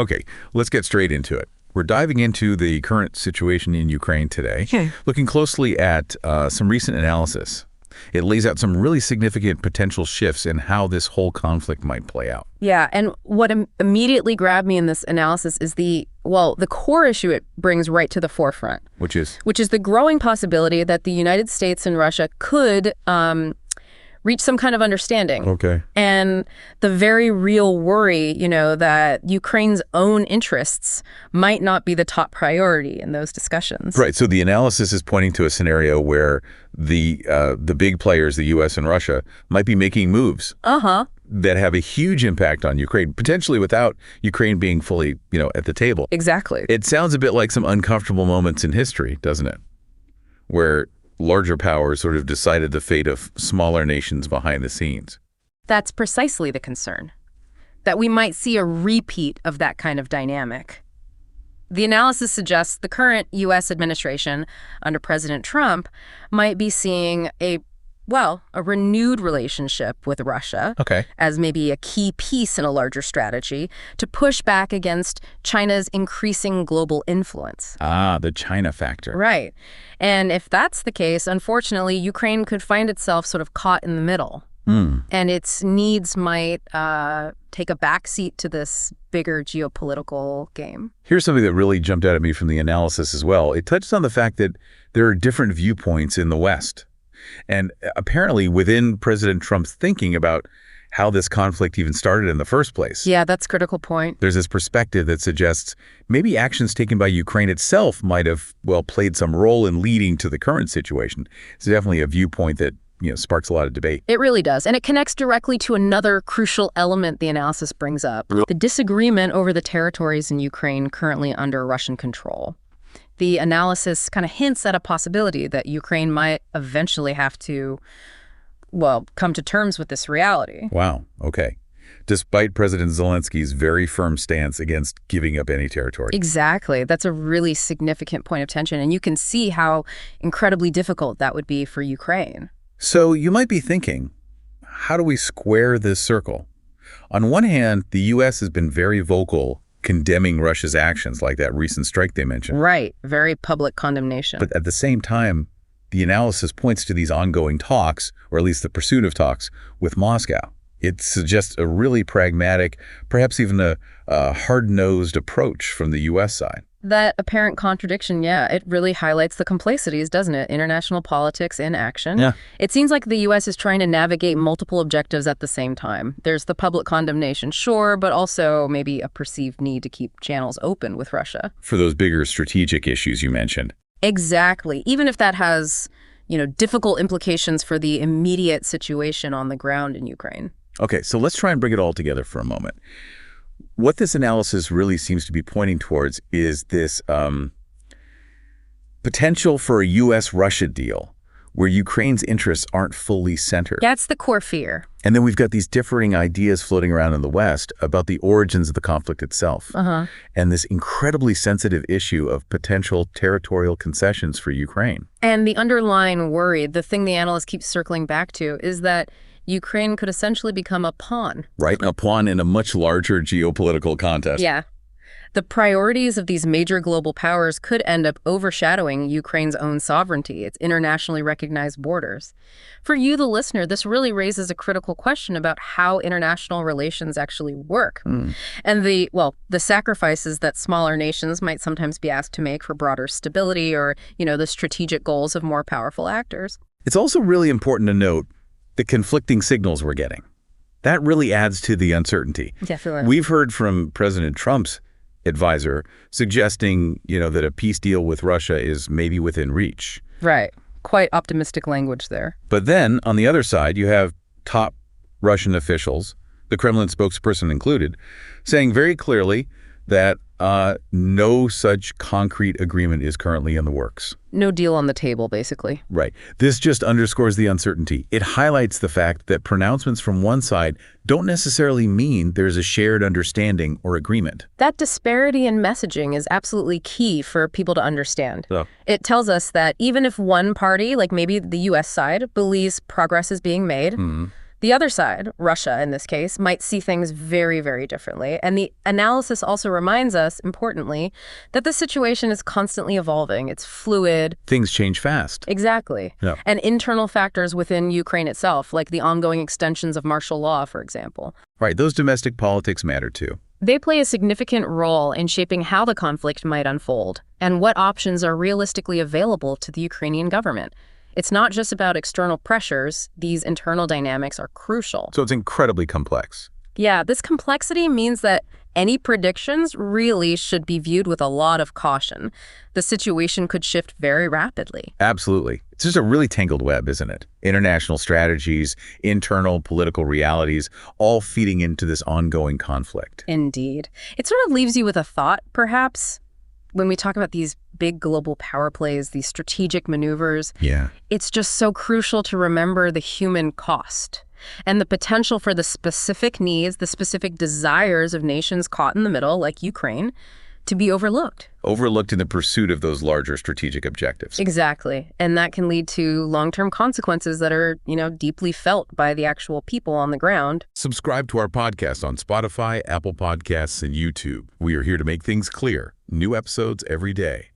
Okay, let's get straight into it. We're diving into the current situation in Ukraine today, looking closely at some recent analysis. It lays out some really significant potential shifts in how this whole conflict might play out. Yeah, and what immediately grabbed me in this analysis is the core issue it brings right to the forefront. Which is? Which is the growing possibility that the United States and Russia could reach some kind of understanding. Okay. And the very real worry, that Ukraine's own interests might not be the top priority in those discussions. Right. So the analysis is pointing to a scenario where the big players, the U.S. and Russia, might be making moves that have a huge impact on Ukraine, potentially without Ukraine being fully, at the table. Exactly. It sounds a bit like some uncomfortable moments in history, doesn't it? Where larger powers sort of decided the fate of smaller nations behind the scenes. That's precisely the concern, that we might see a repeat of that kind of dynamic. The analysis suggests the current U.S. administration under President Trump might be seeing a renewed relationship with Russia as maybe a key piece in a larger strategy to push back against China's increasing global influence. Ah, the China factor. Right. And if that's the case, unfortunately, Ukraine could find itself sort of caught in the middle. And its needs might take a backseat to this bigger geopolitical game. Here's something that really jumped out at me from the analysis as well. It touches on the fact that there are different viewpoints in the West. And apparently within President Trump's thinking about how this conflict even started in the first place. Yeah, that's a critical point. There's this perspective that suggests maybe actions taken by Ukraine itself might have, played some role in leading to the current situation. It's definitely a viewpoint that, sparks a lot of debate. It really does. And it connects directly to another crucial element the analysis brings up, the disagreement over the territories in Ukraine currently under Russian control. The analysis kind of hints at a possibility that Ukraine might eventually have to, come to terms with this reality. Wow. Okay. Despite President Zelensky's very firm stance against giving up any territory. Exactly. That's a really significant point of tension. And you can see how incredibly difficult that would be for Ukraine. So you might be thinking, how do we square this circle? On one hand, the U.S. has been very vocal condemning Russia's actions, like that recent strike they mentioned. Right. Very public condemnation. But at the same time, the analysis points to these ongoing talks, or at least the pursuit of talks, with Moscow. It suggests a really pragmatic, perhaps even a hard-nosed approach from the U.S. side. That apparent contradiction, it really highlights the complexities, doesn't it? International politics in action. Yeah. It seems like the U.S. is trying to navigate multiple objectives at the same time. There's the public condemnation, sure, but also maybe a perceived need to keep channels open with Russia. For those bigger strategic issues you mentioned. Exactly. Even if that has, difficult implications for the immediate situation on the ground in Ukraine. Okay, so let's try and bring it all together for a moment. What this analysis really seems to be pointing towards is this potential for a U.S.-Russia deal where Ukraine's interests aren't fully centered. That's the core fear. And then we've got these differing ideas floating around in the West about the origins of the conflict itself. And this incredibly sensitive issue of potential territorial concessions for Ukraine. And the underlying worry, the thing the analyst keeps circling back to, is that Ukraine could essentially become a pawn. Right, a pawn in a much larger geopolitical contest. Yeah. The priorities of these major global powers could end up overshadowing Ukraine's own sovereignty, its internationally recognized borders. For you, the listener, this really raises a critical question about how international relations actually work. And the sacrifices that smaller nations might sometimes be asked to make for broader stability or, the strategic goals of more powerful actors. It's also really important to note the conflicting signals we're getting. That really adds to the uncertainty. Definitely. We've heard from President Trump's advisor suggesting, that a peace deal with Russia is maybe within reach. Right. Quite optimistic language there. But then, on the other side, you have top Russian officials, the Kremlin spokesperson included, saying very clearly that no such concrete agreement is currently in the works. No deal on the table, basically. Right. This just underscores the uncertainty. It highlights the fact that pronouncements from one side don't necessarily mean there's a shared understanding or agreement. That disparity in messaging is absolutely key for people to understand. So, it tells us that even if one party, like maybe the U.S. side, believes progress is being made, The other side, Russia in this case, might see things very, very differently. And the analysis also reminds us, importantly, that the situation is constantly evolving. It's fluid. Things change fast. Exactly. Yeah. And internal factors within Ukraine itself, like the ongoing extensions of martial law, for example. Right, those domestic politics matter too. They play a significant role in shaping how the conflict might unfold and what options are realistically available to the Ukrainian government. It's not just about external pressures. These internal dynamics are crucial. So it's incredibly complex. Yeah, this complexity means that any predictions really should be viewed with a lot of caution. The situation could shift very rapidly. Absolutely. It's just a really tangled web, isn't it? International strategies, internal political realities, all feeding into this ongoing conflict. Indeed. It sort of leaves you with a thought, perhaps. When we talk about these big global power plays, these strategic maneuvers, it's just so crucial to remember the human cost and the potential for the specific needs, the specific desires of nations caught in the middle, like Ukraine, to be overlooked. Overlooked in the pursuit of those larger strategic objectives. Exactly. And that can lead to long-term consequences that are, deeply felt by the actual people on the ground. Subscribe to our podcast on Spotify, Apple Podcasts, and YouTube. We are here to make things clear. New episodes every day.